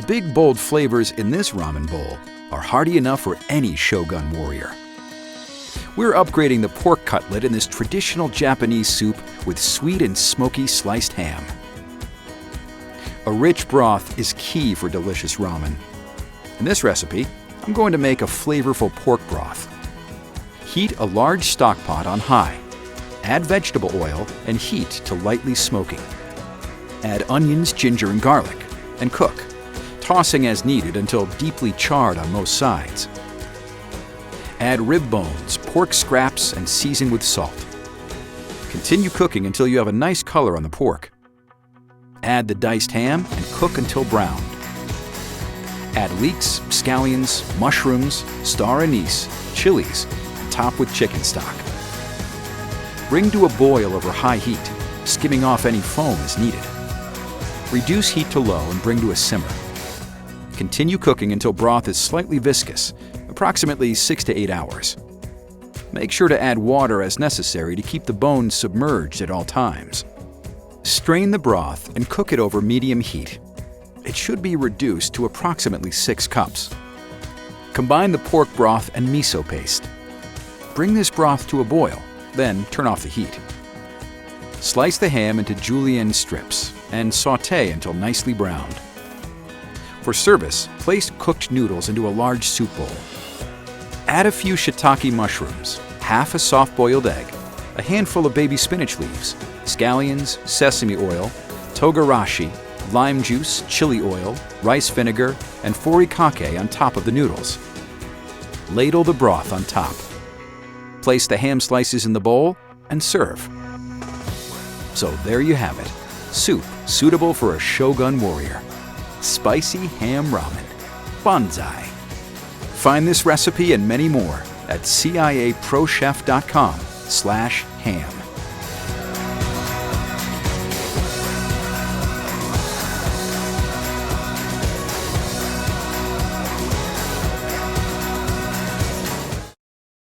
big, bold flavors in this ramen bowl are hearty enough for any Shogun warrior. We're upgrading the pork cutlet in this traditional Japanese soup with sweet and smoky sliced ham. A rich broth is key for delicious ramen. In this recipe, I'm going to make a flavorful pork broth. Heat a large stock pot on high. Add vegetable oil and heat to lightly smoking. Add onions, ginger, and garlic, and cook, tossing as needed until deeply charred on most sides. Add rib bones, pork scraps, and season with salt. Continue cooking until you have a nice color on the pork. Add the diced ham and cook until browned. Add leeks, scallions, mushrooms, star anise, chilies, and top with chicken stock. Bring to a boil over high heat, skimming off any foam as needed. Reduce heat to low and bring to a simmer. Continue cooking until broth is slightly viscous, approximately 6 to 8 hours. Make sure to add water as necessary to keep the bones submerged at all times. Strain the broth and cook it over medium heat. It should be reduced to approximately 6 cups. Combine the pork broth and miso paste. Bring this broth to a boil, then turn off the heat. Slice the ham into julienne strips and sauté until nicely browned. For service, place cooked noodles into a large soup bowl. Add a few shiitake mushrooms, half a soft-boiled egg, a handful of baby spinach leaves, scallions, sesame oil, togarashi, lime juice, chili oil, rice vinegar, and furikake on top of the noodles. Ladle the broth on top. Place the ham slices in the bowl and serve. So there you have it, soup suitable for a Shogun warrior. Spicy ham ramen. Banzai. Find this recipe and many more at ciaprochef.com/ham.